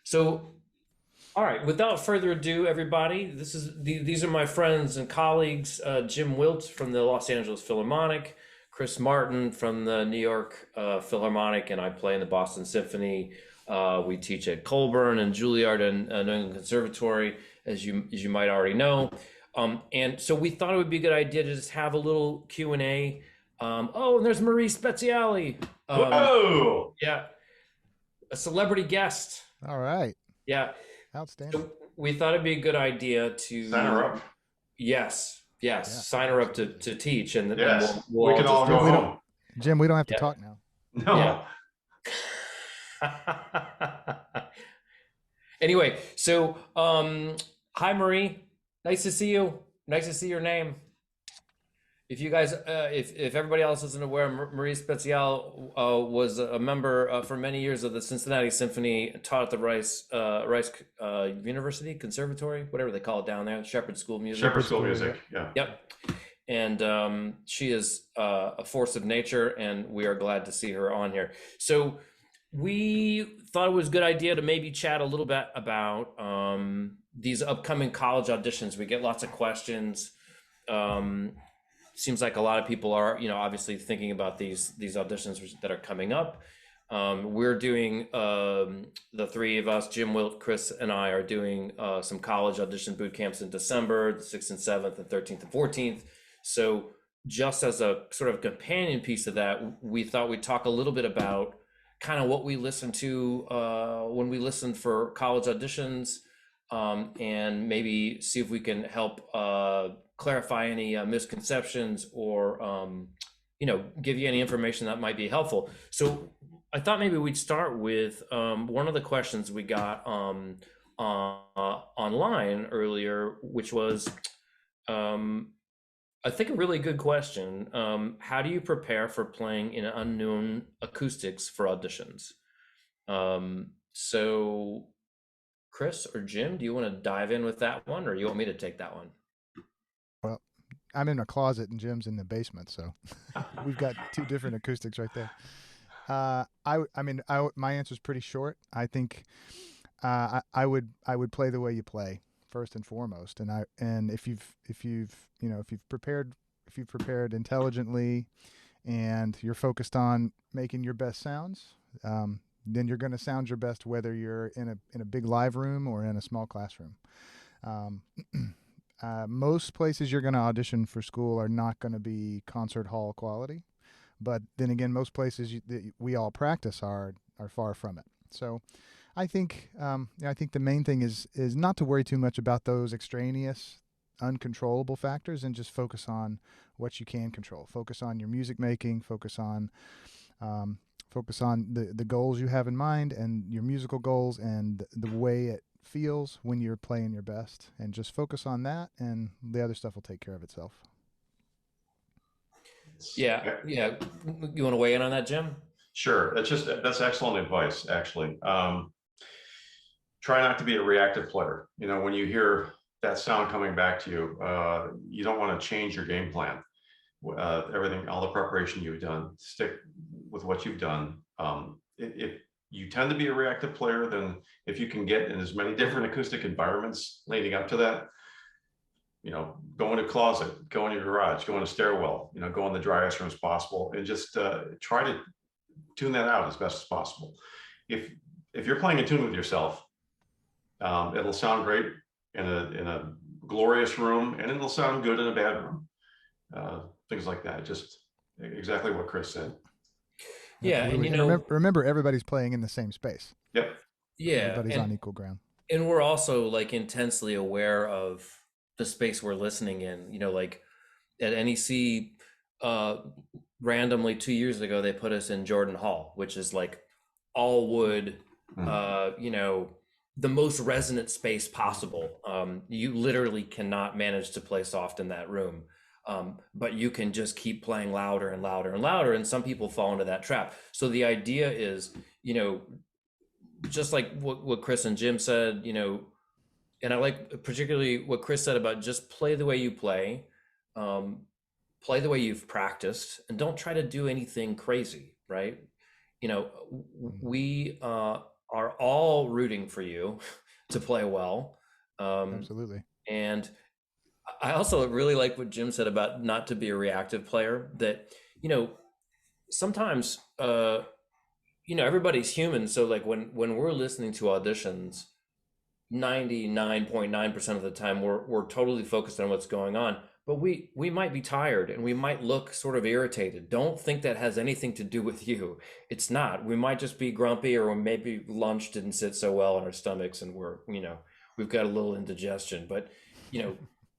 So, all right, without further ado, everybody, these are my friends and colleagues, Jim Wilt from the Los Angeles Philharmonic, Chris Martin from the New York Philharmonic, and I play in the Boston Symphony. We teach at Colburn and Juilliard and New England Conservatory, as you might already know. And so we thought it would be a good idea to just have a little Q&A. Oh, and there's Marie Speziali. Whoa! Yeah, a celebrity guest. All right. Yeah. Outstanding. So we thought it'd be a good idea Sign her to, up. yes, Yeah. sign her up to teach, and Yes, we'll we can all just go we don't- home. Jim, we don't have to Yeah. talk now. No. Yeah. Anyway, so hi Marie, nice to see you. Nice to see your name. If you guys, if everybody else isn't aware, Marie Spezial was a member for many years of the Cincinnati Symphony, taught at the Rice University Conservatory, whatever they call it down there, Shepherd School of Music. Shepherd School Music, yeah. Yep. And she is a force of nature, and we are glad to see her on here. So we thought it was a good idea to maybe chat a little bit about these upcoming college auditions. We get lots of questions. Seems like a lot of people are, obviously thinking about these auditions that are coming up. We're doing, the three of us, Jim, Wilt, Chris, and I are doing some college audition boot camps in December, the 6th and 7th and 13th and 14th. So just as a sort of companion piece of that, we thought we'd talk a little bit about kind of what we listen to when we listen for college auditions, and maybe see if we can help clarify any misconceptions or give you any information that might be helpful. So I thought maybe we'd start with one of the questions we got online earlier, which was I think a really good question. How do you prepare for playing in unknown acoustics for auditions? So Chris or Jim, do you want to dive in with that one, or you want me to take that one? Well, I'm in a closet and Jim's in the basement, so we've got two different acoustics right there. My answer is pretty short. I think I would play the way you play first and foremost, and if you've prepared intelligently, and you're focused on making your best sounds, then you're going to sound your best whether you're in a big live room or in a small classroom. Most places you're going to audition for school are not going to be concert hall quality, but then again, most places that we all practice are far from it. So I think the main thing is not to worry too much about those extraneous, uncontrollable factors, and just focus on what you can control. Focus on your music making. Focus on the goals you have in mind and your musical goals and the way it feels when you're playing your best, and just focus on that, and the other stuff will take care of itself. Yeah. You want to weigh in on that, Jim? Sure. That's excellent advice, actually. Try not to be a reactive player. When you hear that sound coming back to you, you don't want to change your game plan. Everything, all the preparation you've done, stick with what you've done. If you tend to be a reactive player, then if you can get in as many different acoustic environments leading up to that, go in a closet, go in your garage, go in a stairwell, go in the driest room as possible, and just try to tune that out as best as possible. If you're playing in tune with yourself, it'll sound great in a glorious room, and it'll sound good in a bad room. Things like that. Just exactly what Chris said. Yeah, Absolutely. And remember, everybody's playing in the same space. Yep. Yeah, everybody's on equal ground. And we're also like intensely aware of the space we're listening in. Like at NEC, randomly 2 years ago, they put us in Jordan Hall, which is like all wood, the most resonant space possible. You literally cannot manage to play soft in that room. But you can just keep playing louder and louder and louder, and some people fall into that trap. So the idea is, just like what Chris and Jim said, and I like particularly what Chris said about just play the way you play, play the way you've practiced, and don't try to do anything crazy, right? We are all rooting for you to play well. Absolutely. And I also really like what Jim said about not to be a reactive player, that, sometimes, everybody's human. So like when we're listening to auditions, 99.9% of the time we're totally focused on what's going on, but we might be tired and we might look sort of irritated. Don't think that has anything to do with you. It's not. We might just be grumpy, or maybe lunch didn't sit so well in our stomachs and we've got a little indigestion. But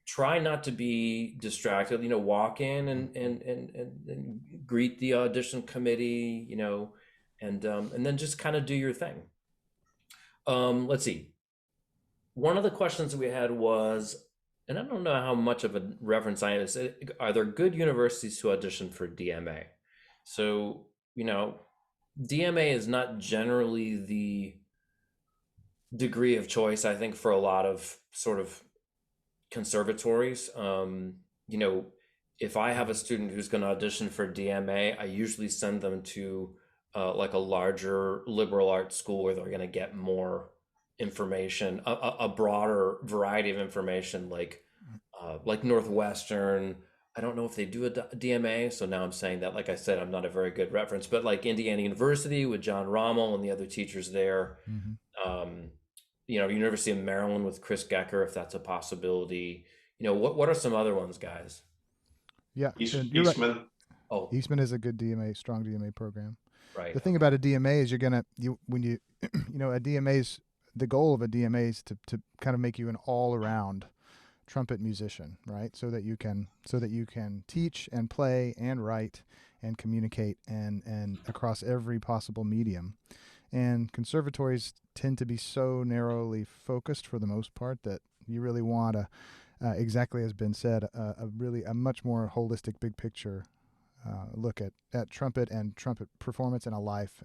try not to be distracted. Walk in and greet the audition committee, and then just kind of do your thing. Let's see. One of the questions that we had was, and I don't know how much of a reference I am, are there good universities to audition for DMA? So, DMA is not generally the degree of choice, I think, for a lot of sort of conservatories. If I have a student who's going to audition for DMA, I usually send them to like a larger liberal arts school where they're going to get more information, a broader variety of information, like Northwestern. I don't know if they do a DMA, so now I'm saying that, like I said, I'm not a very good reference, but like Indiana University with John Rommel and the other teachers there. University of Maryland with Chris Gecker, if that's a possibility. What are some other ones, guys? Yeah, Eastman. Right. Oh, Eastman is a good DMA, strong DMA program. Right. The thing about a DMA is a DMA's, the goal of a DMA is to kind of make you an all-around trumpet musician, right? So that you can teach and play and write and communicate and across every possible medium. And conservatories tend to be so narrowly focused for the most part that you really want to, exactly as Ben said, a much more holistic, big picture look at trumpet and trumpet performance in a life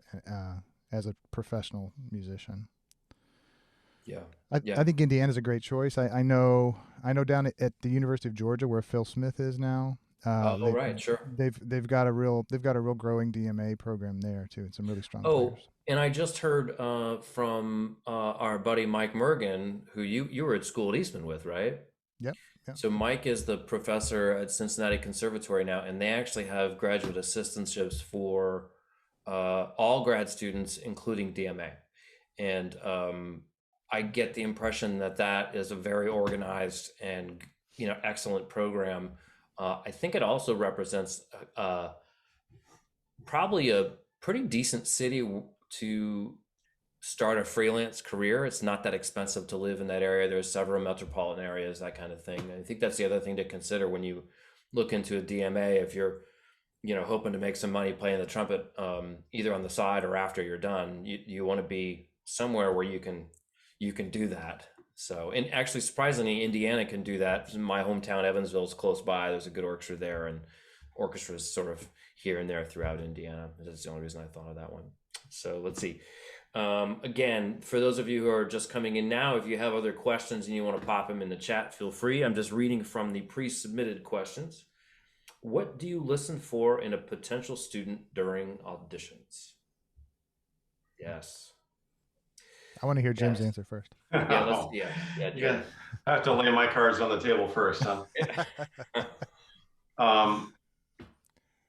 as a professional musician. Yeah. I think Indiana's a great choice. I know down at the University of Georgia, where Phil Smith is now. Right, sure. They've got a real growing DMA program there too, and some really strong players. And I just heard from our buddy Mike Mergen, who you were at school at Eastman with, right? Yep. So Mike is the professor at Cincinnati Conservatory now, and they actually have graduate assistantships for all grad students, including DMA. And I get the impression that is a very organized and excellent program. I think it also represents probably a pretty decent city to start a freelance career. It's not that expensive to live in that area. There's several metropolitan areas, that kind of thing. I think that's the other thing to consider when you look into a DMA. If you're hoping to make some money playing the trumpet, either on the side or after you're done, you want to be somewhere where you can do that. So, and actually, surprisingly, Indiana can do that. My hometown, Evansville, is close by. There's a good orchestra there, and orchestras sort of here and there throughout Indiana. That's the only reason I thought of that one. So let's see. Again, for those of you who are just coming in now, if you have other questions and you want to pop them in the chat, feel free. I'm just reading from the pre-submitted questions. What do you listen for in a potential student during auditions? Yes. I want to hear Jim's answer first. Yeah. I have to lay my cards on the table first, huh?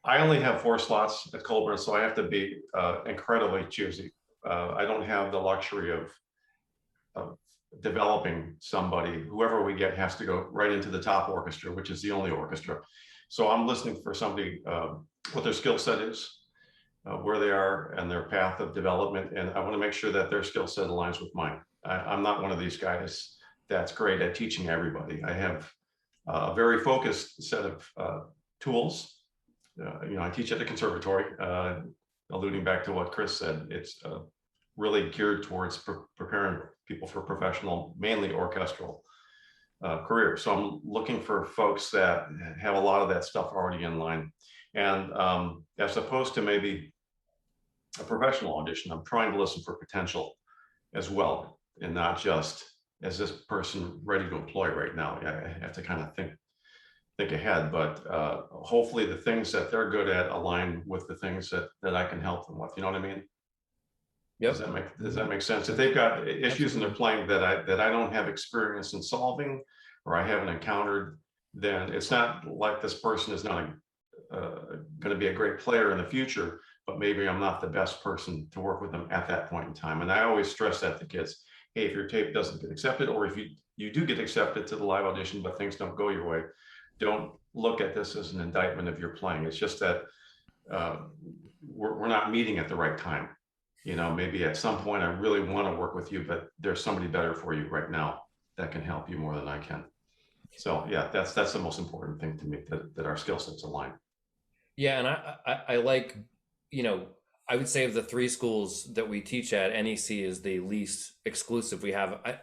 I only have 4 slots at Colburn, so I have to be incredibly choosy. I don't have the luxury of developing somebody. Whoever we get has to go right into the top orchestra, which is the only orchestra. So I'm listening for somebody, what their skill set is, where they are and their path of development. And I want to make sure that their skill set aligns with mine. I'm not one of these guys that's great at teaching everybody. I have a very focused set of tools. I teach at the conservatory, alluding back to what Chris said. It's really geared towards preparing people for professional, mainly orchestral career. So I'm looking for folks that have a lot of that stuff already in line. And as opposed to maybe a professional audition, I'm trying to listen for potential as well, and not just, is this person ready to employ right now? I have to kind of think ahead, but hopefully the things that they're good at align with the things that I can help them with. You know what I mean? Yep. Does that make sense? If they've got issues in their playing that I don't have experience in solving, or I haven't encountered, then it's not like this person is not going to be a great player in the future, but maybe I'm not the best person to work with them at that point in time. And I always stress that to kids: hey, if your tape doesn't get accepted, or if you do get accepted to the live audition, but things don't go your way, don't look at this as an indictment of your playing. It's just that we're not meeting at the right time. You know, maybe at some point I really want to work with you, but there's somebody better for you right now that can help you more than I can. So yeah, that's the most important thing to me, that our skill sets align. Yeah, and I like, you know, I would say of the three schools that we teach at, NEC is the least exclusive we have. I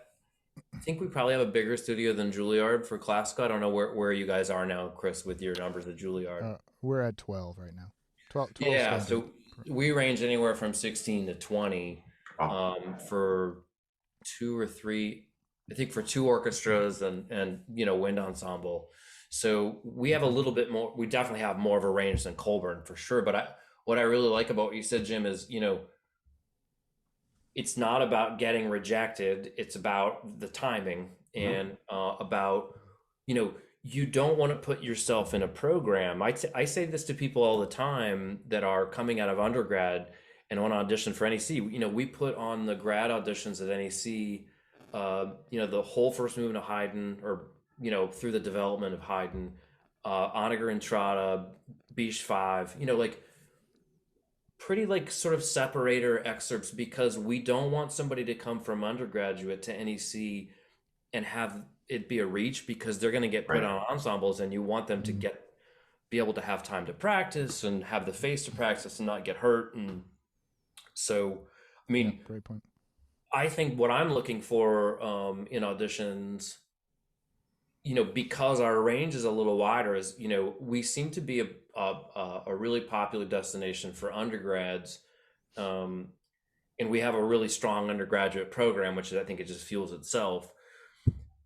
think we probably have a bigger studio than Juilliard for classical. I don't know where you guys are now, Chris, with your numbers at Juilliard. We're at 12 right now. 12 Yeah, standard. so we range anywhere from 16 to 20 for 2 or 3, I think, for 2 orchestras and you know, wind ensemble. So we have a little bit more, we definitely have more of a range than Colburn for sure. But what I really like about what you said, Jim, is, you know, it's not about getting rejected. It's about the timing and about, you know, you don't want to put yourself in a program. I say this to people all the time that are coming out of undergrad and want to audition for NEC. You know, we put on the grad auditions at NEC, you know, the whole first movement of Haydn, or, you know, through the development of Haydn, Onager Entrada, Biche 5, you know, like pretty like sort of separator excerpts, because we don't want somebody to come from undergraduate to NEC and have it be a reach, because they're going to get put on ensembles, and you want them to be able to have time to practice and have the face to practice and not get hurt. And so, I mean, great point. I think what I'm looking for in auditions, you know, because our range is a little wider, is, you know, we seem to be a really popular destination for undergrads, and we have a really strong undergraduate program, which I think it just fuels itself.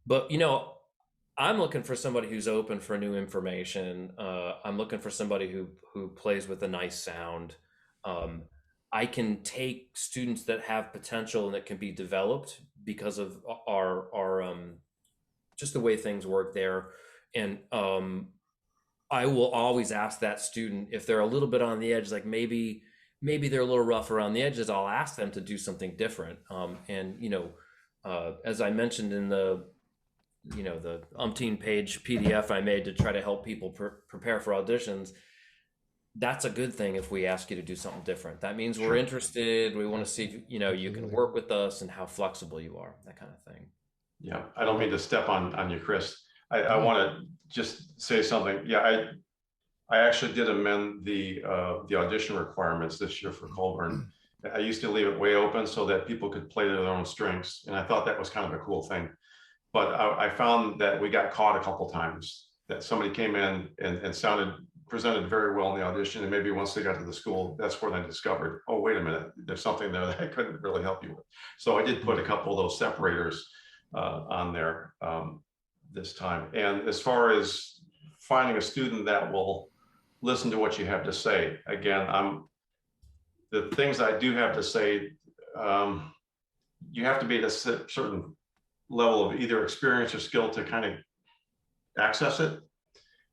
But, you know, I'm looking for somebody who's open for new information. I'm looking for somebody who plays with a nice sound. I can take students that have potential and that can be developed because of our just the way things work there. And I will always ask that student if they're a little bit on the edge, like maybe they're a little rough around the edges. I'll ask them to do something different. And, you know, as I mentioned in the, you know, the umpteen page PDF I made to try to help people prepare for auditions, that's a good thing. If we ask you to do something different, that means we're interested. We want to see, you know, you can work with us and how flexible you are, that kind of thing. Yeah, I don't mean to step on you, Chris. I want to just say something. Yeah, I actually did amend the audition requirements this year for Colburn. I used to leave it way open so that people could play to their own strengths, and I thought that was kind of a cool thing. But I found that we got caught a couple times, that somebody came in and presented very well in the audition, and maybe once they got to the school, that's where they discovered, oh, wait a minute, there's something there that I couldn't really help you with. So I did put a couple of those separators on there this time. And as far as finding a student that will listen to what you have to say, again, the things I do have to say, you have to be at a certain level of either experience or skill to kind of access it.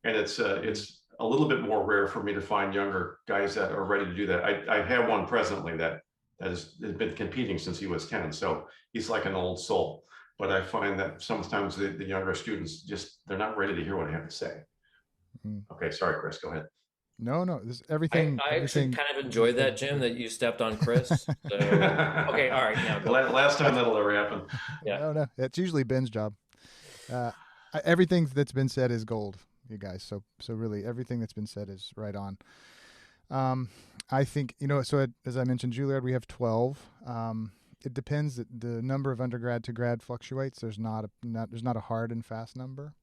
And it's a little bit more rare for me to find younger guys that are ready to do that. I have one presently that has been competing since he was 10. So he's like an old soul. But I find that sometimes the younger students they're not ready to hear what I have to say. Okay, sorry, Chris, go ahead. No, this everything. I actually kind of enjoyed that, Jim, that you stepped on Chris. So, okay, all right, now go. Last time that'll ever happen. Yeah. No, it's usually Ben's job. Everything that's been said is gold, you guys. So really, everything that's been said is right on. I think, you know, so as I mentioned, Juilliard, we have 12. It depends. The number of undergrad to grad fluctuates. There's not a hard and fast number.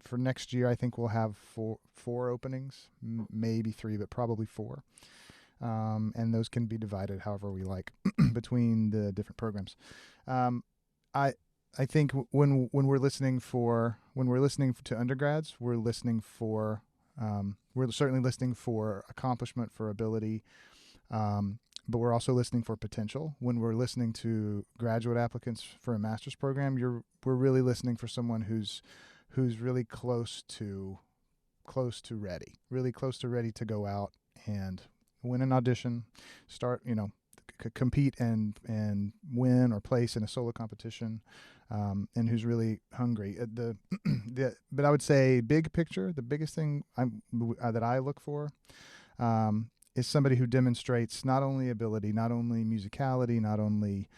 For next year, I think we'll have four openings, maybe 3, but probably 4. And those can be divided however we like between the different programs. I think when we're listening to undergrads, we're certainly listening for accomplishment, for ability. but we're also listening for potential. When we're listening to graduate applicants for a master's program, we're really listening for someone who's really close to ready, really close to ready to go out and win an audition, start, compete and win or place in a solo competition, and who's really hungry. But I would say big picture, the biggest thing that I look for is somebody who demonstrates not only ability, not only musicality, not only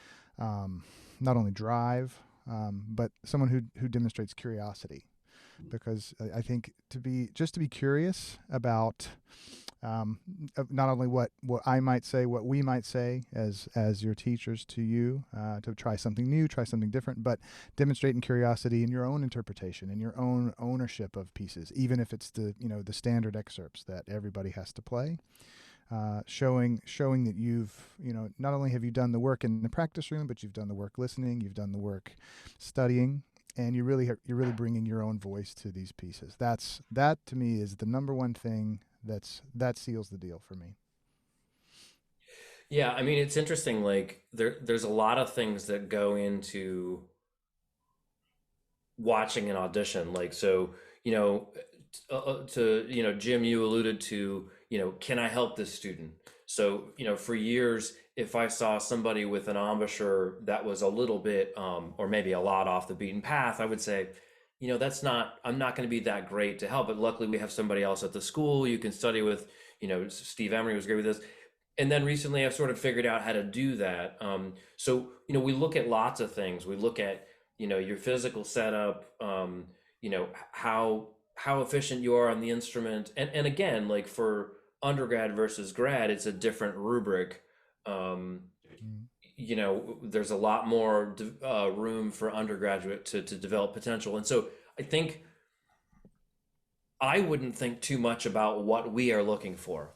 drive, but someone who demonstrates curiosity. Because I think to be curious about not only what I might say, what we might say as your teachers to you, to try something new, try something different, but demonstrating curiosity in your own interpretation, in your own ownership of pieces, even if it's the standard excerpts that everybody has to play. Showing that you've not only have you done the work in the practice room, but you've done the work listening, you've done the work studying, and you're really bringing your own voice to these pieces. That to me is the number one thing that seals the deal for me. Yeah, I mean, it's interesting. Like there's a lot of things that go into watching an audition. Like, so, Jim, you alluded to, can I help this student? So, for years, if I saw somebody with an embouchure that was a little bit, or maybe a lot off the beaten path, I would say, I'm not going to be that great to help. But luckily, we have somebody else at the school you can study with. Steve Emery was great with this. And then recently, I've sort of figured out how to do that. So, we look at lots of things. We look at, your physical setup, how efficient you are on the instrument. And again, like for undergrad versus grad, it's a different rubric. There's a lot more room for undergraduate to develop potential. And so I think I wouldn't think too much about what we are looking for,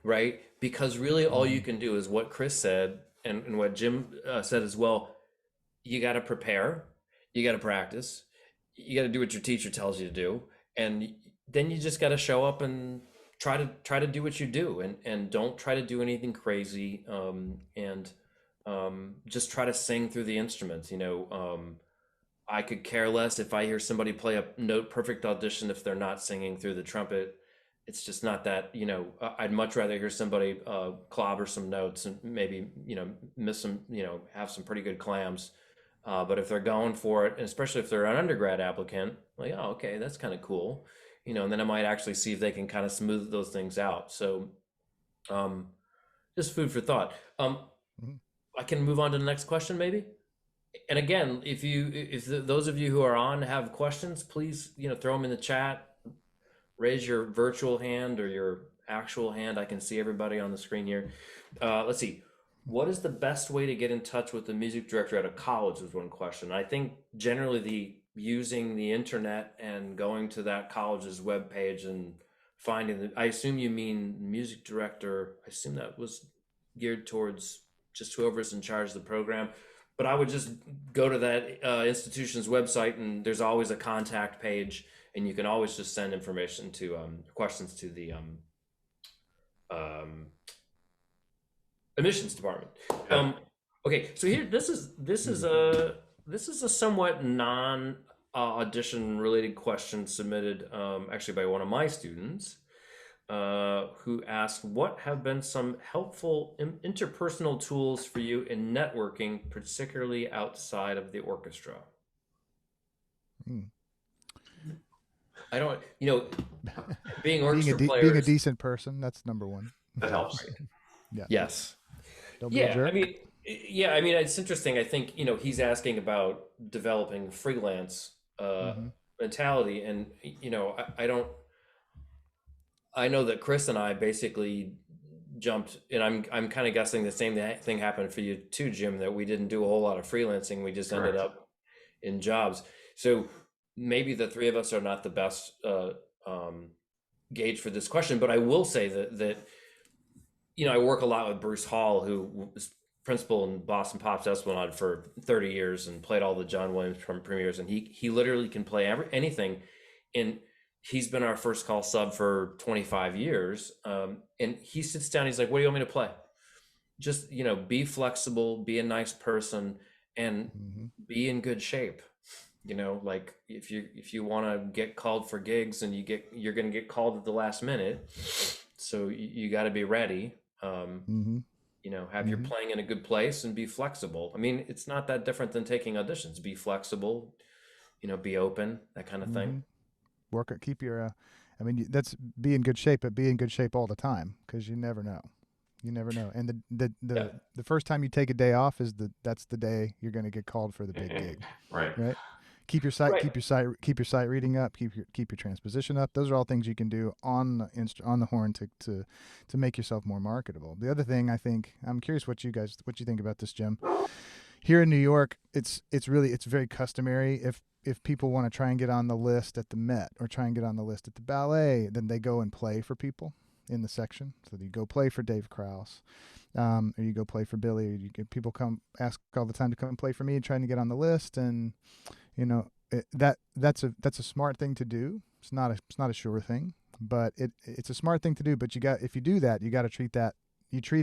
right? Because really all you can do is what Chris said and what Jim said as well. You got to prepare, you got to practice, you got to do what your teacher tells you to do. And then you just got to show up and try to do what you do, and don't try to do anything crazy. And just try to sing through the instruments. I could care less if I hear somebody play a note perfect audition if they're not singing through the trumpet. It's just not that, I'd much rather hear somebody clobber some notes and maybe, miss some, have some pretty good clams. But if they're going for it, and especially if they're an undergrad applicant, like, oh, okay, that's kind of cool, and then I might actually see if they can kind of smooth those things out. So just food for thought. I can move on to the next question, maybe. And again, if those of you who are on have questions, please, throw them in the chat. Raise your virtual hand or your actual hand. I can see everybody on the screen here. Let's see. What is the best way to get in touch with the music director at a college was one question. I think generally using the internet and going to that college's webpage and finding I assume you mean music director. I assume that was geared towards just whoever's in charge of the program. But I would just go to that institution's website, and there's always a contact page, and you can always just send information to questions to the admissions department. Yeah. Okay, so here this is a somewhat non audition related question submitted actually by one of my students, who asked, what have been some helpful interpersonal tools for you in networking, particularly outside of the orchestra? I don't, being orchestra players, being a decent person, that's number one. That helps. Yeah. Yes. Don't be a jerk. I mean, it's interesting. I think, he's asking about developing freelance mentality, and, I know that Chris and I basically jumped, and I'm kind of guessing the same thing happened for you too, Jim, that we didn't do a whole lot of freelancing. We just ended up in jobs. So maybe the three of us are not the best gauge for this question, but I will say that I work a lot with Bruce Hall, who was principal in Boston Pops Esplanade for 30 years and played all the John Williams premieres, and he literally can play anything. And he's been our first call sub for 25 years. And he sits down, he's like, what do you want me to play? just, be flexible, be a nice person, and Hmm. be in good shape. Like if you want to get called for gigs and you're going to get called at the last minute, so you got to be ready. Hmm. Have your Hmm. playing in a good place and be flexible. I mean, it's not that different than taking auditions. Be flexible, be open, that kind of thing. Hmm. Work it. Keep your. I mean, that's be in good shape, but be in good shape all the time because you never know. You never know. And Yeah. the first time you take a day off is that's the day you're going to get called for the big gig, Right. right? Right. Keep your sight reading up, keep your transposition up. Those are all things you can do on on the horn to make yourself more marketable. The other thing, I think, I'm curious what you think about this, Jim. Here in New York, it's very customary if people want to try and get on the list at the Met or try and get on the list at the ballet, then they go and play for people in the section. So you go play for Dave Krause, or you go play for Billy, or you get people come ask all the time to come play for me, trying to get on the list, and that's a smart thing to do. It's not a sure thing, but it's a smart thing to do. But if you do that, you got to treat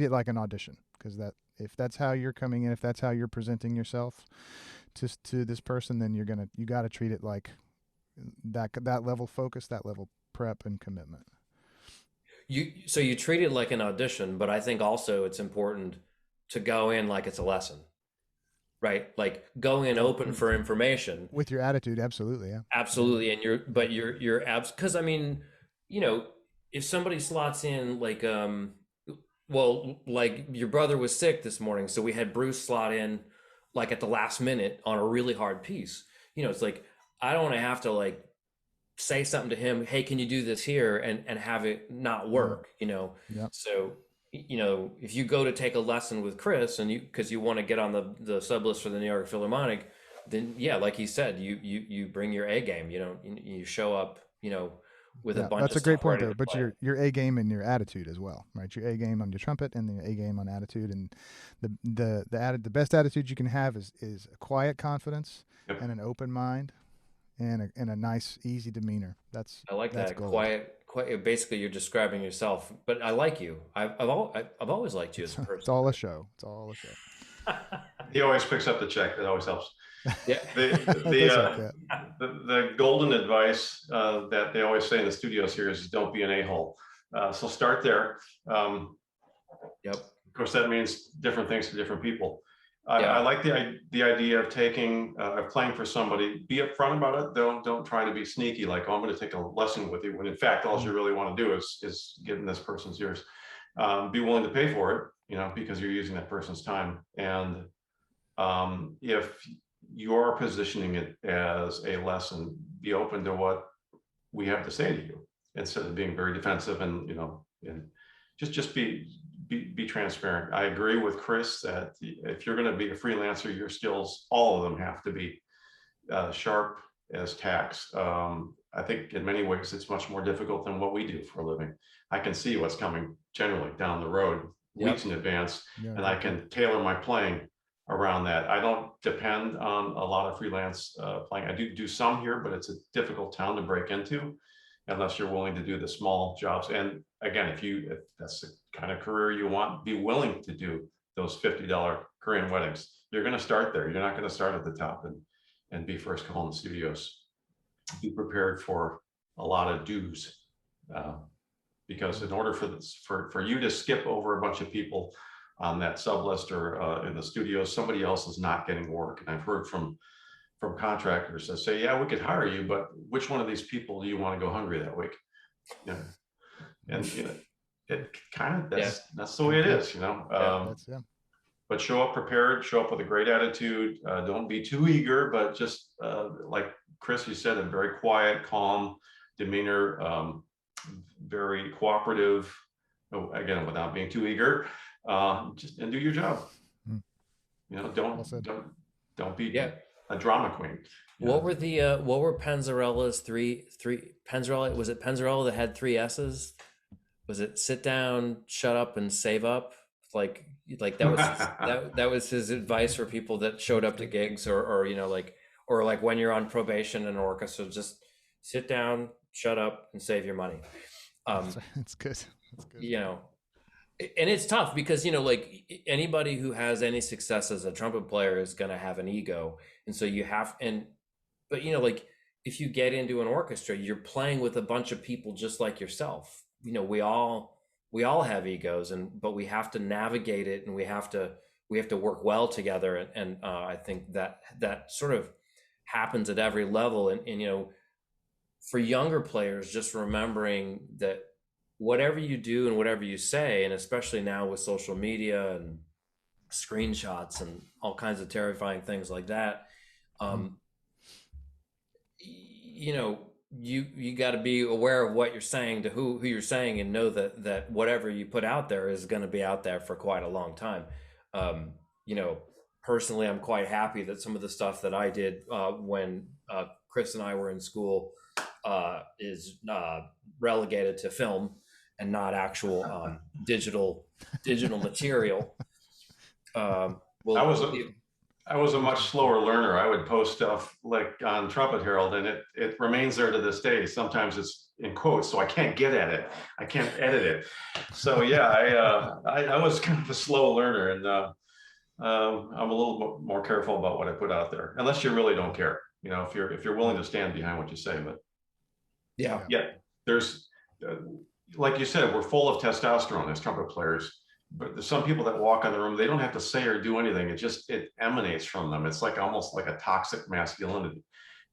it like an audition, because that if that's how you're coming in, if that's how you're presenting yourself to this person, then you got to treat it like that level focus, that level prep and commitment. So you treat it like an audition, but I think also it's important to go in like it's a lesson, right? Like go in Oh, open for information. with your attitude, absolutely, yeah, yeah, Absolutely. And you're abs because I mean, you know, if somebody slots in like well, like your brother was sick this morning, so we had Bruce slot in like at the last minute on a really hard piece. It's like I don't want to have to like say something to him, hey, can you do this here, and have it not yeah, work. yeah, So if you go to take a lesson with Chris and you because you want to get on the sub list for the New York Philharmonic, then yeah, like he said, you bring your A game. You show up with a yeah. bunch That's of a great stuff point ready though. to But play. your A game and your attitude as well, right? Your A game on your trumpet and the A game on attitude, and the best attitude you can have is a quiet confidence Yep. and an open mind and a nice easy demeanor. I like That's that gold. quiet. Basically, you're describing yourself, but I like you. I've always liked you as a It's person, all a Chris. show. It's all a show. He always picks up the check. That always helps. Yeah. The It the does help. uh, Yeah. the golden advice that they always say in the studios here is don't be an a-hole. So start there. Yep. Of course, that means different things to different people. I Yeah. like the idea of of playing for somebody. Be upfront about it. Don't try to be sneaky, like, oh, I'm going to take a lesson with you, when in fact all you Mm. really want to do is get in this person's ears. Be willing to pay for it, because you're using that person's time. And if you're positioning it as a lesson, be open to what we have to say to you instead of being very defensive, and just be transparent. I agree with Chris that if you're going to be a freelancer, your skills, all of them, have to be sharp as tacks. I think in many ways it's much more difficult than what we do for a living. I can see what's coming generally down the road weeks Yep. in advance, Yeah. and I Good point. can tailor my playing around that. I don't depend on a lot of freelance playing. I do some here, but it's a difficult town to break into unless you're willing to do the small jobs. And again, if that's the kind of career you want, be willing to do those $50 Korean weddings. You're going to start there. You're not going to start at the top and be first call in the studios. Be prepared for a lot of dues, uh, because in order for you to skip over a bunch of people on that sub list or in the studios, somebody else is not getting work. And I've heard from contractors that say, yeah, we could hire you, but which one of these people do you want to go hungry that week? You know, and it kind of Yeah. that's the way Good it point. is. Yeah. That's yeah. But show up prepared, show up with a great attitude. Don't be too eager, but just like Chris, you said, a very quiet, calm demeanor, very cooperative. Again, without being too eager, just and do your job. Mm. Well Don't said. don't be Yeah. a drama queen. What were Panzarella's three Panzarella, was it Panzarella that had three S's? Was it sit down, shut up, and save up? Like that was that was his advice for people that showed That's up to good. gigs, or like when you're on probation in an orchestra, just sit down, shut up, and save your money. Um, That's good. That's good. you know, And it's tough because, like anybody who has any success as a trumpet player is going to have an ego. And so you have, but like if you get into an orchestra, you're playing with a bunch of people just like yourself. We all have egos, but we have to navigate it, and we have to work well together. And I think that sort of happens at every level. And for younger players, just remembering that whatever you do and whatever you say, and especially now with social media and screenshots and all kinds of terrifying things like that, you got to be aware of what you're saying to who you're saying, and know that whatever you put out there is going to be out there for quite a long time. Personally, I'm quite happy that some of the stuff that I did when Chris and I were in school is relegated to film and not actual digital material. I was a much slower learner. I would post stuff like on Trumpet Herald, and it remains there to this day. Sometimes it's in quotes, so I can't get at it. I can't edit it. So yeah, I was kind of a slow learner, and I'm a little more careful about what I put out there, unless you really don't care. If you're willing to stand behind what you say. But yeah, there's like you said, we're full of testosterone as trumpet players. But there's some people that walk on the room, they don't have to say or do anything. It emanates from them. It's like almost like a toxic masculinity.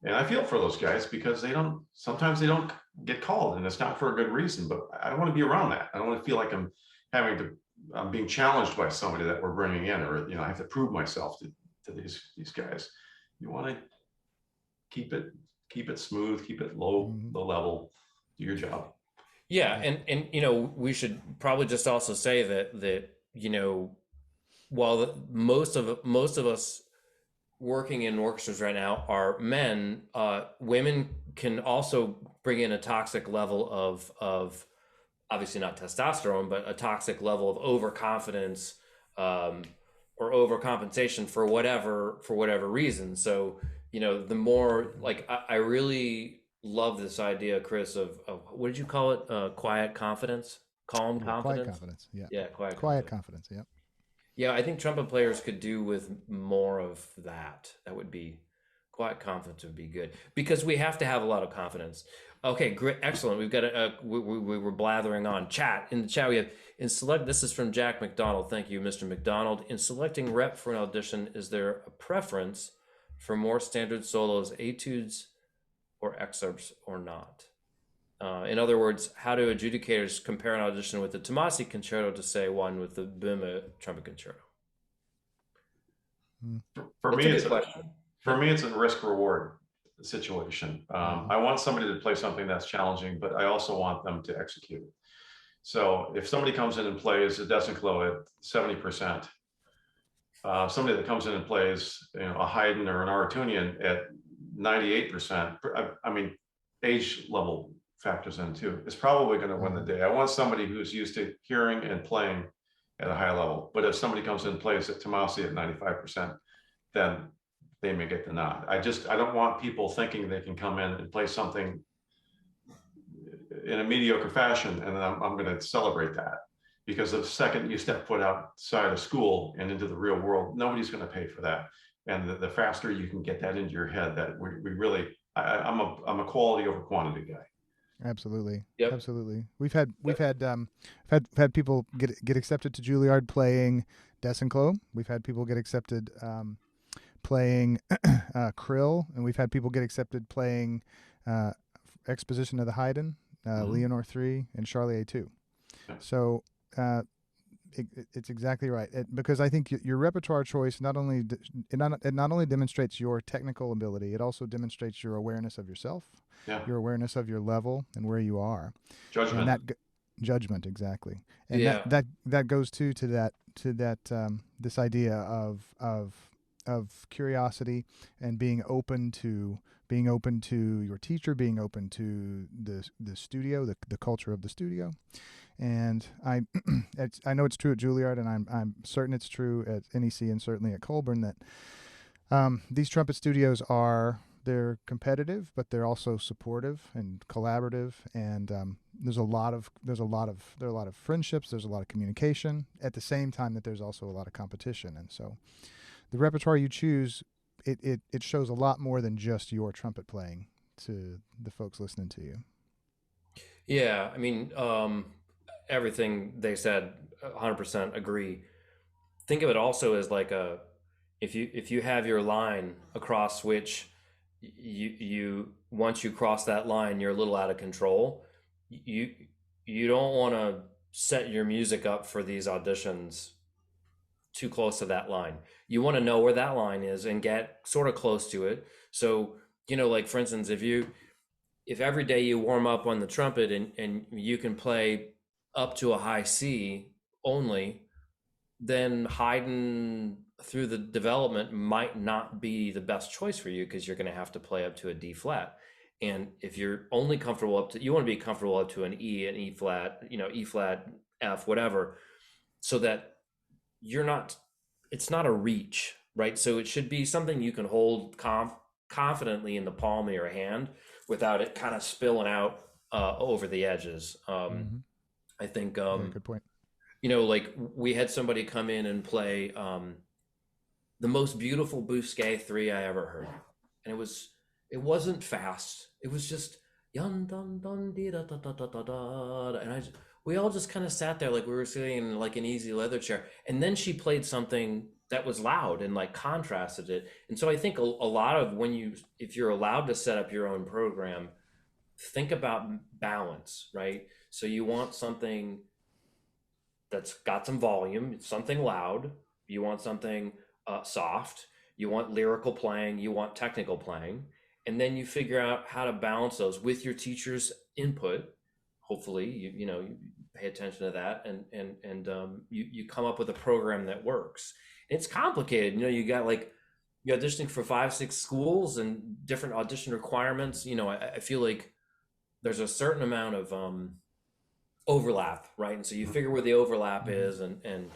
And I feel for those guys because sometimes they don't get called, and it's not for a good reason, but I don't want to be around that. I don't want to feel like I'm being challenged by somebody that we're bringing in, or, I have to prove myself to these guys. You want to keep it smooth, keep it low level, do your job. Yeah, and we should probably just also say that while most of us working in orchestras right now are men, women can also bring in a toxic level of obviously not testosterone, but a toxic level of overconfidence or overcompensation for whatever reason. So the more, like, I really love this idea, Chris, of what did you call it? Quiet confidence, calm confidence. Quiet confidence. Yeah. Yeah, quiet confidence. Yeah. Yeah, I think trumpet players could do with more of that. That would be quiet confidence would be good, because we have to have a lot of confidence. Okay, great, excellent. We've got we were blathering on chat. In the chat, we have this is from Jack McDonald. Thank you, Mr. McDonald. In selecting rep for an audition, is there a preference for more standard solos, etudes, or excerpts, or not? In other words, how do adjudicators compare an audition with the Tomasi concerto to, say, one with the Böhme trumpet concerto? For me, it's a risk reward situation. I want somebody to play something that's challenging, but I also want them to execute. So if somebody comes in and plays a Desinclo at 70%, somebody that comes in and plays a Haydn or an Aratunian at 98%, I mean, age level factors in too, is probably going to win the day. I want somebody who's used to hearing and playing at a high level. But if somebody comes in and plays at Tomasi at 95%, then they may get the nod. I don't want people thinking they can come in and play something in a mediocre fashion, and then I'm going to celebrate that. Because the second you step foot outside of school and into the real world, nobody's going to pay for that. And the faster you can get that into your head, that we really, I'm a quality over quantity guy. Absolutely. Yep. Absolutely. We've had people get accepted to Juilliard playing Desinclo. We've had people get accepted playing Krill, and we've had people get accepted playing Exposition of the Haydn, Leonore 3, and Charlie A2. Yeah. So it's exactly right, because I think your repertoire choice not only demonstrates your technical ability, it also demonstrates your awareness of yourself, your awareness of your level and where you are. Judgment. And judgment, exactly. And that goes to this idea of curiosity and being open to your teacher, being open to the studio, the culture of the studio. And I know it's true at Juilliard, and I'm certain it's true at NEC and certainly at Colburn, that these trumpet studios they're competitive, but they're also supportive and collaborative, and there are a lot of friendships. There's a lot of communication at the same time that there's also a lot of competition, and so the repertoire you choose, it shows a lot more than just your trumpet playing to the folks listening to you. Yeah, I mean, everything they said, 100% agree. Think of it also as like if you have your line across which you once you cross that line, you're a little out of control. You you don't want to set your music up for these auditions too close to that line. You want to know where that line is and get sort of close to it. So, like for instance, if every day you warm up on the trumpet and you can play up to a high C only, then hiding through the development might not be the best choice for you, because you're going to have to play up to a D flat. And if you're only comfortable you want to be comfortable up to an E flat, E flat, F, whatever, so that it's not a reach, right? So it should be something you can hold confidently in the palm of your hand without it kind of spilling out over the edges. I think, Good point. Like we had somebody come in and play the most beautiful Bousquet 3 I ever heard. And it wasn't fast. It was just yun dun dun dee da da da da da da. And we all just kind of sat there like we were sitting in like an easy leather chair. And then she played something that was loud and like contrasted it. And so I think a lot of if you're allowed to set up your own program, think about balance, right? So you want something that's got some volume, something loud. You want something soft. You want lyrical playing. You want technical playing. And then you figure out how to balance those with your teacher's input. Hopefully, you pay attention to that, and you come up with a program that works. It's complicated. You got like you're auditioning for 5-6 schools and different audition requirements. I feel like there's a certain amount of overlap, right? And so you figure where the overlap is and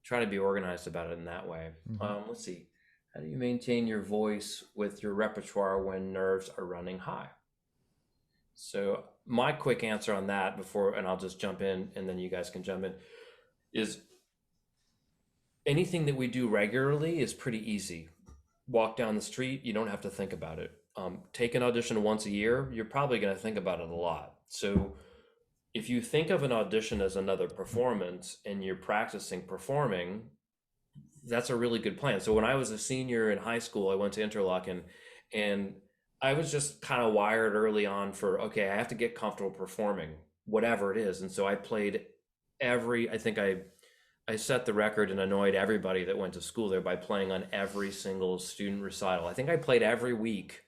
try to be organized about it in that way. Let's see. How do you maintain your voice with your repertoire when nerves are running high? So my quick answer on that and I'll just jump in and then you guys can jump in, is anything that we do regularly is pretty easy. Walk down the street, you don't have to think about it. Take an audition once a year, you're probably going to think about it a lot. So if you think of an audition as another performance and you're practicing performing, that's a really good plan. So when I was a senior in high school, I went to Interlochen, and I was just kind of wired early on for, okay, I have to get comfortable performing, whatever it is. And so I played I think I set the record and annoyed everybody that went to school there by playing on every single student recital. I think I played every week.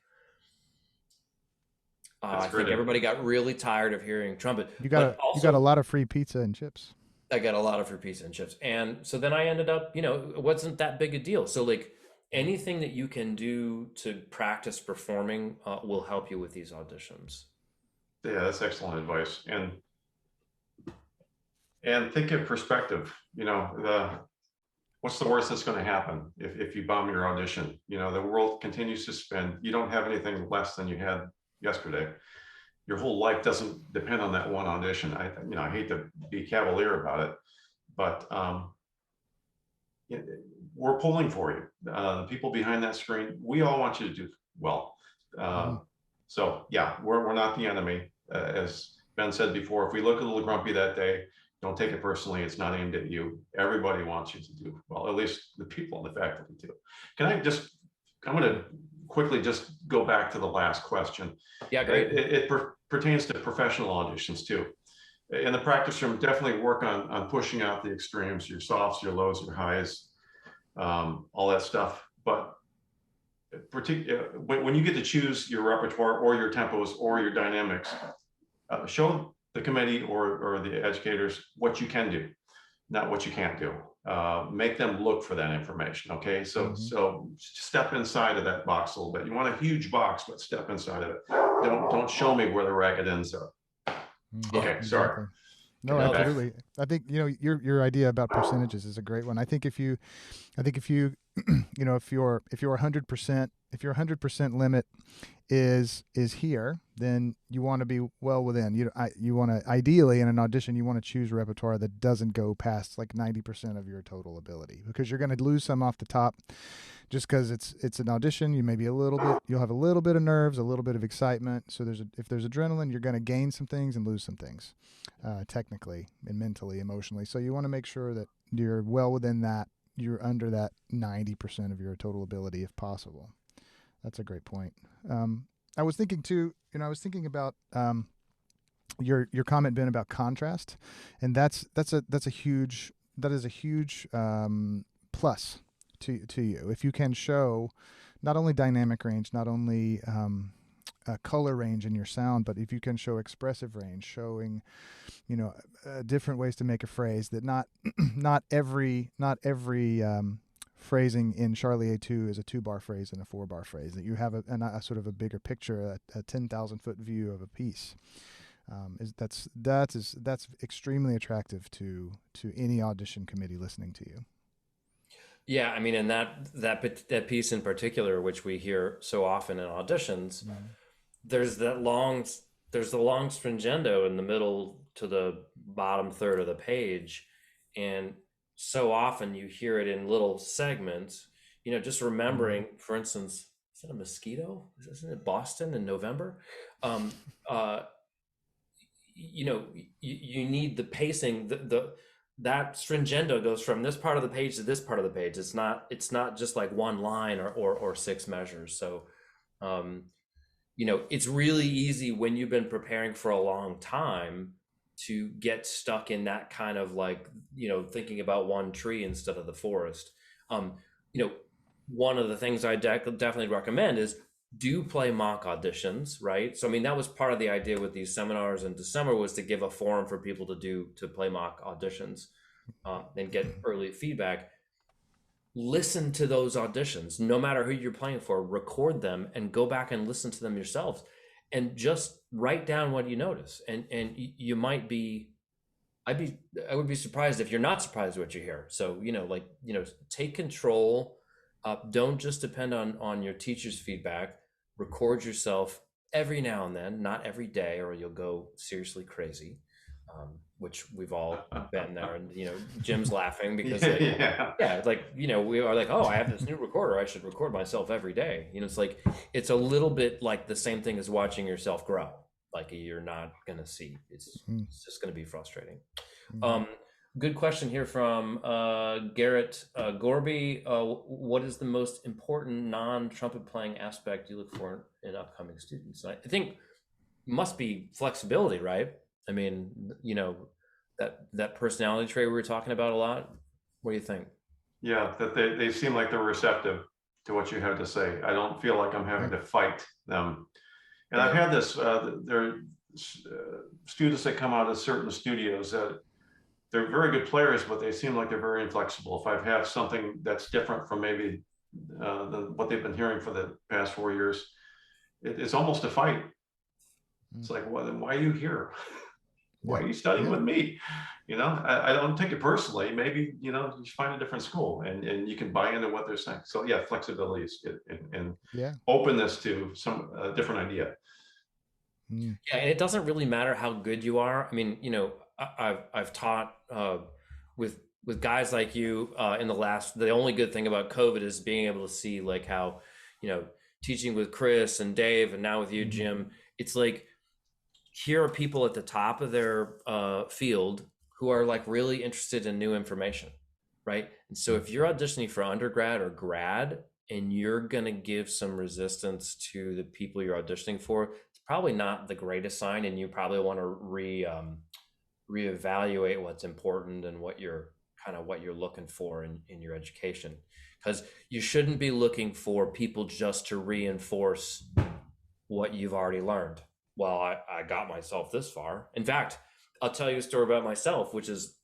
I think everybody got really tired of hearing trumpet. You got a lot of free pizza and chips. I got a lot of free pizza and chips. And so then I ended up, it wasn't that big a deal. So like anything that you can do to practice performing will help you with these auditions. Yeah, that's excellent advice. And think of perspective. What's the worst that's going to happen if you bomb your audition? The world continues to spin. You don't have anything less than you had yesterday. Your whole life doesn't depend on that one audition. I hate to be cavalier about it, but we're pulling for you. The people behind that screen, we all want you to do well. So yeah, we're not the enemy. As Ben said before, if we look a little grumpy that day, don't take it personally. It's not aimed at you. Everybody wants you to do well, at least the people in the faculty do. I'm going to quickly just go back to the last question. Yeah, great. It pertains to professional auditions too. In the practice room, definitely work on pushing out the extremes, your softs, your lows, your highs, all that stuff. But when you get to choose your repertoire or your tempos or your dynamics, show the committee or the educators what you can do, not what you can't do. Make them look for that information. Okay, so step inside of that box a little bit. You want a huge box, but step inside of it. Don't show me where the ragged ends are. Okay, sorry. No, Getting back. absolutely. I think, your idea about percentages is a great one. I think if you if your 100%, if your 100% limit is here, then you want to be well within. You want to, ideally in an audition, you want to choose repertoire that doesn't go past like 90% of your total ability, because you're going to lose some off the top just because it's an audition. You'll have a little bit of nerves, a little bit of excitement. So if there's adrenaline, you're going to gain some things and lose some things, technically and mentally, emotionally. So you want to make sure that you're well within that. You're under that 90% of your total ability if possible. That's a great point. I was thinking too, I was thinking about your comment, Ben, about contrast, and that is a huge plus to you if you can show not only dynamic range, not only color range in your sound, but if you can show expressive range, showing different ways to make a phrase that not every phrasing in Charlie A2 is a 2-bar phrase and a 4-bar phrase, that you have a sort of a bigger picture, a 10,000-foot view of a piece. That's extremely attractive to any audition committee listening to you. Yeah, I mean, and that piece in particular, which we hear so often in auditions, there's the long stringendo in the middle to the bottom third of the page, and so often you hear it in little segments. Just remembering, for instance, is it a mosquito? Isn't it Boston in November? You need the pacing. That stringendo goes from this part of the page to this part of the page. It's not just like one line or 6 measures. So, it's really easy when you've been preparing for a long time to get stuck in that kind of like, thinking about one tree instead of the forest. One of the things I definitely recommend is do play mock auditions, right? So, I mean, that was part of the idea with these seminars in December, was to give a forum for people to play mock auditions and get early feedback. Listen to those auditions, no matter who you're playing for, record them and go back and listen to them yourselves and just write down what you notice. And you might be, I would be surprised if you're not surprised what you hear. So, take control. Don't just depend on your teacher's feedback. Record yourself every now and then, not every day, or you'll go seriously crazy, which we've all been there. And, Jim's laughing because we are like, oh, I have this new recorder, I should record myself every day. It's like, it's a little bit like the same thing as watching yourself grow. Like, you're not going to see, it's just going to be frustrating. Good question here from Garrett Gorby. What is the most important non-trumpet playing aspect you look for in upcoming students? I think must be flexibility, right? I mean, that personality trait we were talking about a lot. What do you think? Yeah, that they seem like they're receptive to what you have to say. I don't feel like I'm having to fight them. And I've had this, there are students that come out of certain studios that they're very good players, but they seem like they're very inflexible. If I have something that's different from maybe what they've been hearing for the past 4 years, it's almost a fight. It's like, well, then why are you here? Why are you studying with me? I don't take it personally. Maybe, you find a different school and you can buy into what they're saying. So yeah, flexibility is good, and openness to some different idea. Yeah, and it doesn't really matter how good you are. I mean, I've taught with guys like you in the only good thing about COVID is being able to see like how, teaching with Chris and Dave and now with you, Jim, it's like, here are people at the top of their field who are like really interested in new information, right? And so if you're auditioning for undergrad or grad and you're going to give some resistance to the people you're auditioning for, it's probably not the greatest sign, and you probably want to reevaluate what's important and what you're looking for in your education, because you shouldn't be looking for people just to reinforce what you've already learned. Well, I got myself this far. In fact, I'll tell you a story about myself, which is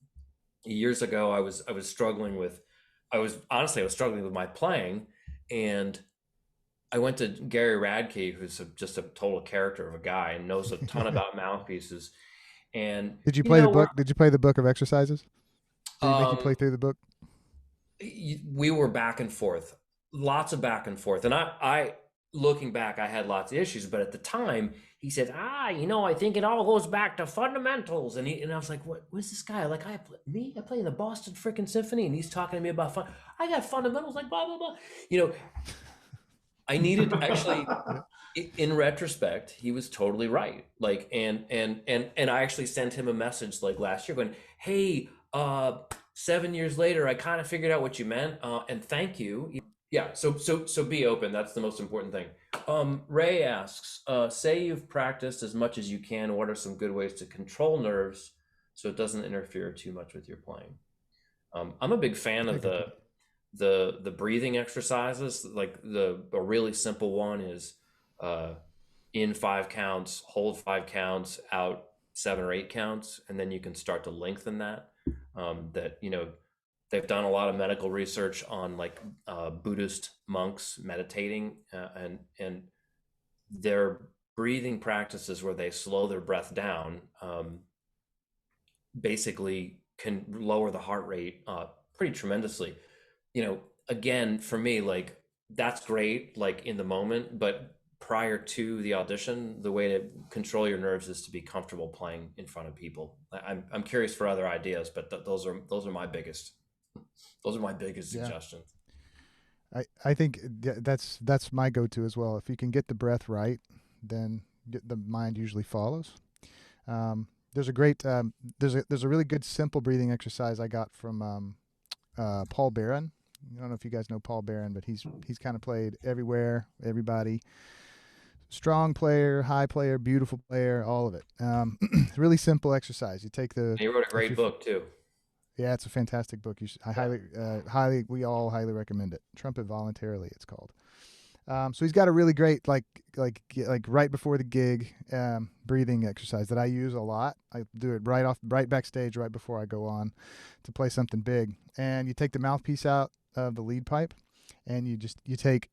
years ago, I was struggling with my playing, and I went to Gary Radke, who's just a total character of a guy and knows a ton about mouthpieces. And Did you you play the know, book? Did you play the book of exercises? Did he make you um, play through the book? we were back and forth, lots of back and forth. And I, looking back, I had lots of issues, but at the time he said, I think it all goes back to fundamentals. And I was like, what's this guy? Like, I play in the Boston freaking Symphony, and he's talking to me about I got fundamentals, like blah, blah, blah. You know, I needed actually, Yeah. in retrospect, he was totally right. Like, and I actually sent him a message like last year going, hey, 7 years later, I kind of figured out what you meant, and thank you. Yeah, so be open. That's the most important thing. Ray asks, say you've practiced as much as you can. What are some good ways to control nerves so it doesn't interfere too much with your playing? I'm a big fan of the breathing exercises. Like a really simple one is in 5 counts, hold 5 counts, out 7 or 8 counts, and then you can start to lengthen that. They've done a lot of medical research on like Buddhist monks meditating, and their breathing practices where they slow their breath down basically can lower the heart rate pretty tremendously. Again, for me, like that's great, like in the moment, but prior to the audition, the way to control your nerves is to be comfortable playing in front of people. I'm curious for other ideas, but those are my biggest Yeah. suggestions. I think that's my go-to as well. If you can get the breath right, then the mind usually follows. There's a great there's a really good simple breathing exercise I got from Paul Barron. I don't know if you guys know Paul Barron, but he's kind of played everywhere, everybody. Strong player, high player, beautiful player, all of it. Really simple exercise. You take the. And he wrote a great book too. Yeah, it's a fantastic book. We all highly recommend it. Trumpet Voluntarily, it's called. So he's got a really great like right before the gig breathing exercise that I use a lot. I do it right backstage, right before I go on to play something big. And you take the mouthpiece out of the lead pipe, and you take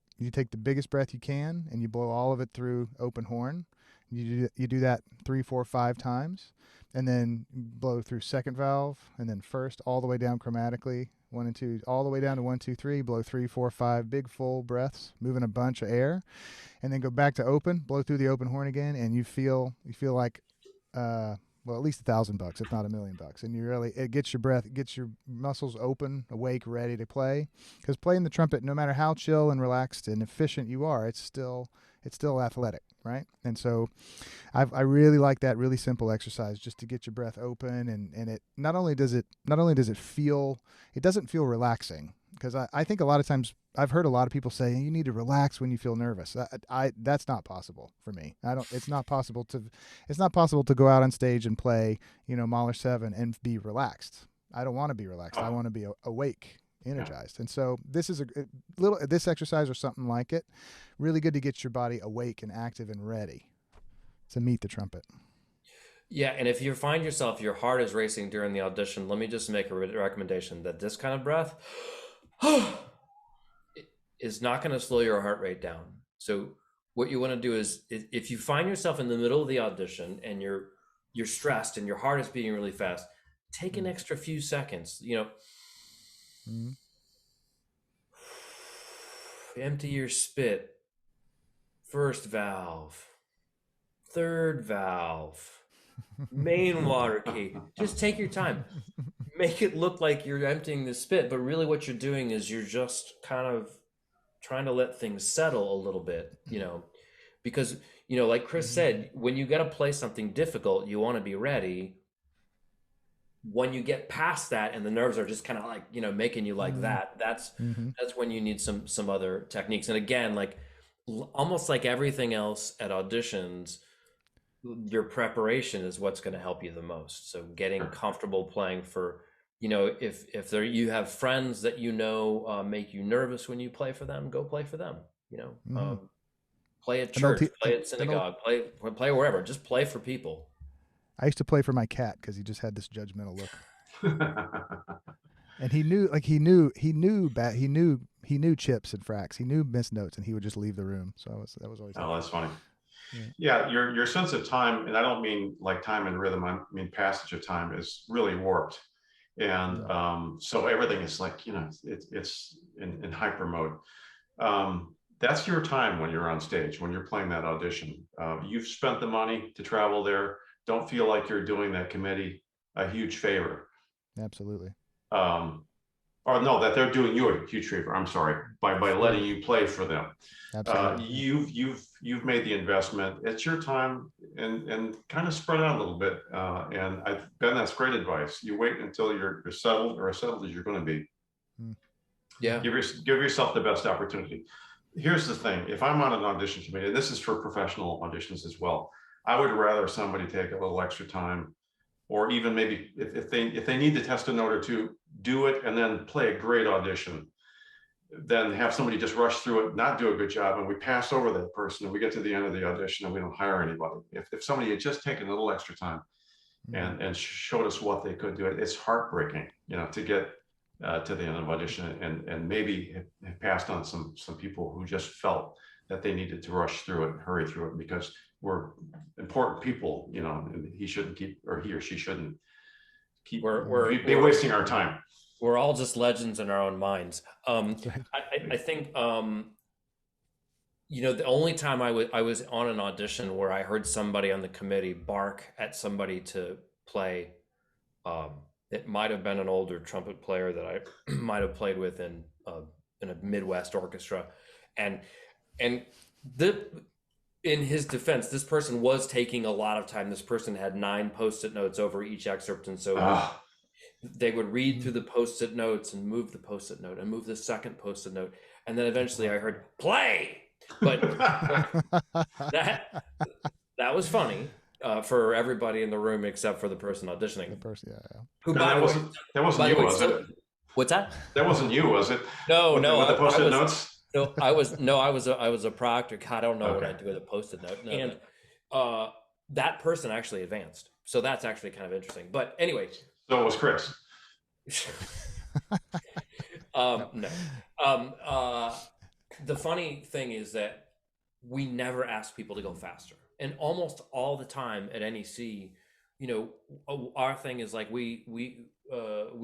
the biggest breath you can, and you blow all of it through open horn. You do that 3, 4, 5 times, and then blow through second valve, and then first all the way down chromatically, 1 and 2, all the way down to 1, 2, 3. Blow 3, 4, 5 big full breaths, moving a bunch of air, and then go back to open. Blow through the open horn again, and you feel like at least $1,000, if not $1 million. And it gets your breath, it gets your muscles open, awake, ready to play. Because playing the trumpet, no matter how chill and relaxed and efficient you are, it's still athletic, right? And so I really like that really simple exercise just to get your breath open, and it not only does it feel, it doesn't feel relaxing, because I think a lot of times I've heard a lot of people say you need to relax when you feel nervous. That's not possible for me. It's not possible to go out on stage and play, Mahler 7 and be relaxed. I don't want to be relaxed. I want to be awake, energized. And so this is this exercise or something like it, really good to get your body awake and active and ready to meet the trumpet. Yeah, and if you find yourself, your heart is racing during the audition, let me just make a recommendation that this kind of breath is not going to slow your heart rate down. So what you want to do is, if you find yourself in the middle of the audition and you're stressed and your heart is beating really fast, take an extra few seconds, empty your spit, first valve, third valve, main water key. Just take your time. Make it look like you're emptying the spit, but really what you're doing is you're just kind of trying to let things settle a little bit, because, like Chris said, when you got to play something difficult, you want to be ready. When you get past that and the nerves are just kind of like, making you like that, that's when you need some other techniques. And again, like almost like everything else at auditions, your preparation is what's going to help you the most. So getting comfortable playing for, if you have friends that make you nervous when you play for them, go play for them. Play at church, play at synagogue, play wherever. Just play for people. I used to play for my cat because he just had this judgmental look, and he knew chips and fracks. He knew missed notes, and he would just leave the room. So that was always. Oh, that's funny. Yeah, your sense of time, and I don't mean like time and rhythm, I mean passage of time is really warped. And so everything is like, it's in hyper mode. That's your time when you're on stage, when you're playing that audition. You've spent the money to travel there. Don't feel like you're doing that committee a huge favor. Absolutely. Or no, that they're doing you a huge favor. I'm sorry, by letting you play for them. Absolutely. You've made the investment. It's your time, and kind of spread out a little bit. And Ben, that's great advice. You wait until you're settled, or as settled as you're going to be. Yeah. Give yourself the best opportunity. Here's the thing: if I'm on an audition committee, and this is for professional auditions as well, I would rather somebody take a little extra time, or even maybe if they need to test a note or two, do it and then play a great audition, than have somebody just rush through it, not do a good job, and we pass over that person and we get to the end of the audition and we don't hire anybody. If somebody had just taken a little extra time and showed us what they could do, it's heartbreaking, to get to the end of audition and maybe have passed on some people who just felt that they needed to rush through it and hurry through it because we're important people, and he or she shouldn't keep be wasting our time. We're all just legends in our own minds. I think the only time I was on an audition where I heard somebody on the committee bark at somebody to play, it might have been an older trumpet player that I might have played with in a Midwest orchestra, and in his defense, this person was taking a lot of time. This person had 9 Post-it notes over each excerpt, and so they would read through the Post-it notes and move the Post-it note and move the second Post-it note, and then eventually I heard play. But that was funny for everybody in the room except for the person auditioning. The person, Who, that wasn't you, was it? What's that? That wasn't you, was it? No, with the Post-it notes. No, I was a proctor. I don't know what I do with a Post-it note. No, and that person actually advanced, so that's actually kind of interesting. But anyway. So it was Chris. No. The funny thing is that we never ask people to go faster, and almost all the time at NEC, our thing is like we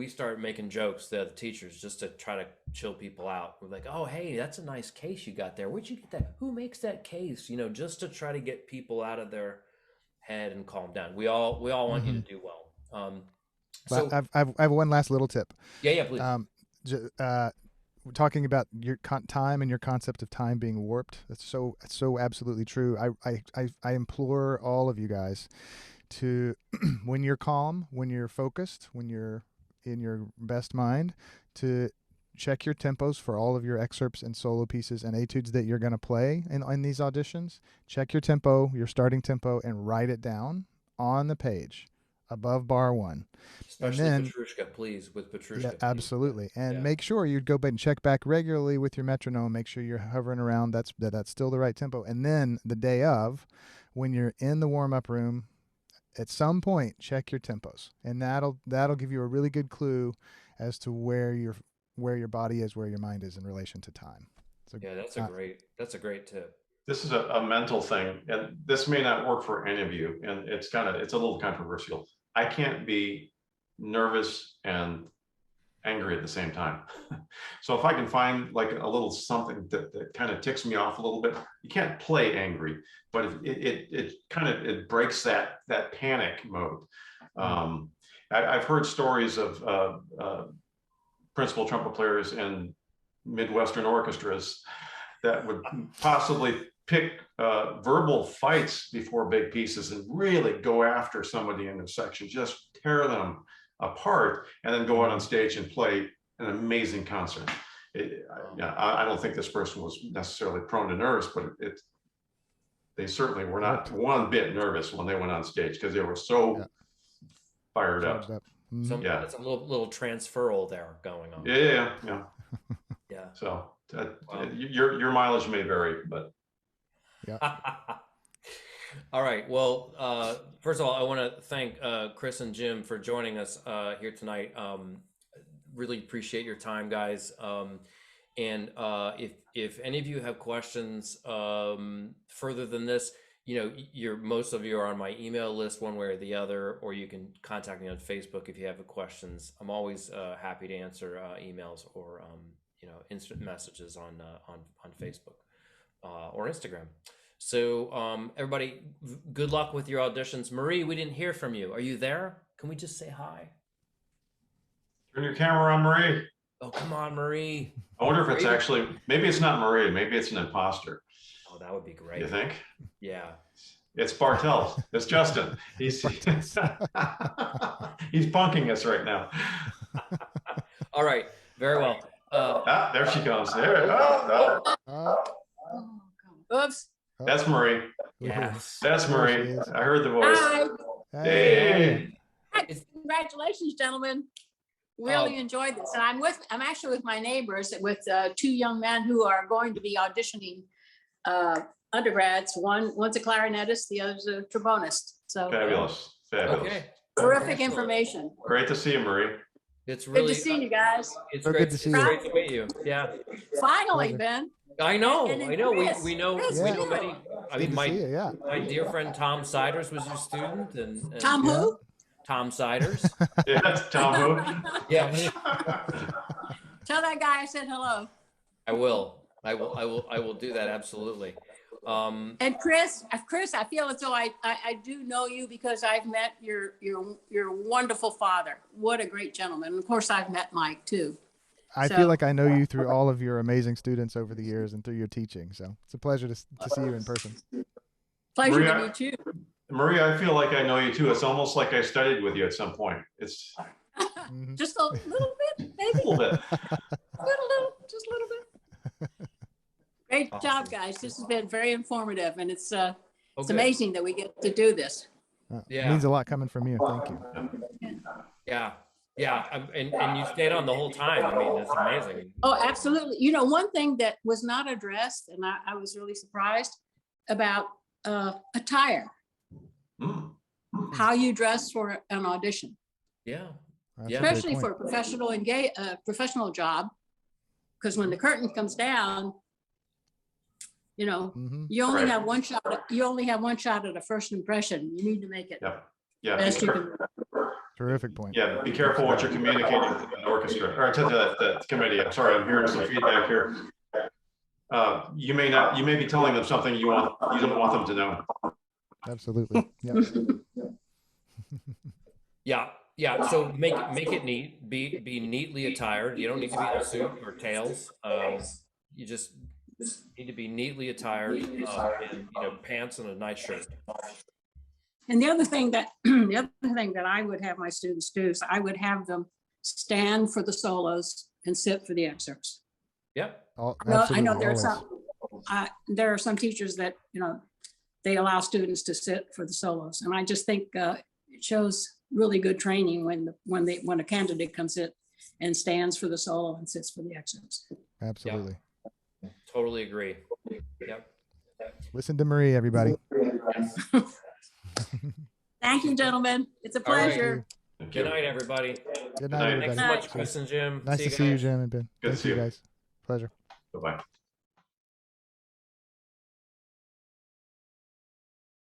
start making jokes to the teachers just to try to chill people out. We're like, oh, hey, that's a nice case you got there. Where'd you get that? Who makes that case? Just to try to get people out of their head and calm down. We all want you to do well. So I have one last little tip. Yeah, please. We're talking about your time and your concept of time being warped. That's so absolutely true. I implore all of you guys to, when you're calm, when you're focused, when you're in your best mind, to check your tempos for all of your excerpts and solo pieces and etudes that you're going to play in these auditions. Check your tempo, your starting tempo, and write it down on the page above bar 1. Especially Petrushka, please, with Petrushka. Yeah, absolutely. And make sure you go back and check back regularly with your metronome. Make sure you're hovering around. That's still the right tempo. And then the day of, when you're in the warm-up room, at some point, check your tempos. And that'll give you a really good clue as to where your body is, where your mind is in relation to time. So, yeah, that's a great tip. This is a mental thing, and this may not work for any of you, and it's a little controversial. I can't be nervous and angry at the same time. So if I can find like a little something that kind of ticks me off a little bit, you can't play angry, but it breaks that panic mode. I've heard stories of principal trumpet players in Midwestern orchestras that would possibly pick verbal fights before big pieces and really go after somebody in their section, just tear them apart, and then go out on stage and play an amazing concert. I don't think this person was necessarily prone to nerves, but they certainly were not one bit nervous when they went on stage because they were so fired up. It's a little transferal there going on. Yeah. So your mileage may vary, but all right. Well, first of all, I want to thank Chris and Jim for joining us here tonight. Really appreciate your time, guys. And if any of you have questions further than this, most of you are on my email list one way or the other, or you can contact me on Facebook if you have questions. I'm always happy to answer emails or instant messages on Facebook or Instagram. So everybody, good luck with your auditions. Marie, we didn't hear from you. Are you there? Can we just say hi? Turn your camera on, Marie. Oh, come on, Marie. I wonder if it's actually, maybe it's not Marie, maybe it's an imposter. Oh, that would be great. You think? Yeah. It's Bartels. It's Justin. He's he's punking us right now. All right. Very well. There she comes. There. Oops. That's Marie. Yes. That's Marie. I heard the voice. Hi. Hey. Congratulations, gentlemen. Really enjoyed this. And I'm actually with my neighbors, with two young men who are going to be auditioning undergrads. One's a clarinetist, the other's a trombonist. So Fabulous. Fabulous. Okay. terrific information. Great to see you, Marie. It's Good really to see you guys. It's So great good to see it's you. great to meet you. Yeah. Finally, Ben. I know. And I know. Chris, We know Chris, we know too. many. I Good mean, to see you, yeah. my dear friend Tom Siders was your student, and Tom Yeah. who? Tom Siders. Yeah, that's Tom who? Yeah. Tell that guy I said hello. I will do that, absolutely. And Chris, I feel as though I do know you because I've met your wonderful father. What a great gentleman. And of course, I've met Mike too. I So- feel like I know you through all of your amazing students over the years and through your teaching. So it's a pleasure to see you in person. Pleasure Maria- to meet you. Maria, I feel like I know you too. It's almost like I studied with you at some point. It's Mhm. Just a little bit, a maybe. little bit. Just a little bit. Great job, guys. This has been very informative, and it's Okay. amazing that we get to do this. It Yeah. means a lot coming from you. Thank you. Yeah. And you stayed on the whole time. I mean, it's amazing. Oh, absolutely. You know, one thing that was not addressed, and I was really surprised about attire, Mm. how you dress for an audition, Yeah. That's Yeah. a great especially point. for a professional job, because when the curtain comes down, you know, Mhm. you only Right. have one shot. You only have one shot at a first impression. You need to make it Yep. Yeah. best Be you careful. can. Terrific point. Yeah, be careful what you're communicating to the orchestra or to the committee. I'm sorry, I'm hearing some feedback here. You may be telling them something you don't want them to know. Absolutely. Yeah. Yeah. So make it neat. Be neatly attired. You don't need to be in a suit or tails. You just need to be neatly attired in pants and a nice shirt. And the other thing that I would have my students do is I would have them stand for the solos and sit for the excerpts. Yep. Well, I Absolutely. know there are Always. there are some teachers that, they allow students to sit for the solos. And I just think it shows really good training when a candidate comes in and stands for the solo and sits for the excerpts. Absolutely. Totally agree. Yep. Listen to Marie, everybody. Thank you, gentlemen. It's a All right. pleasure. Thank Good you. night, everybody. Good night. night, Thanks everybody. so much, Chris and Jim. Nice to see you, Jim and Ben. Good to Thank see you, you. guys. Pleasure. Bye-bye.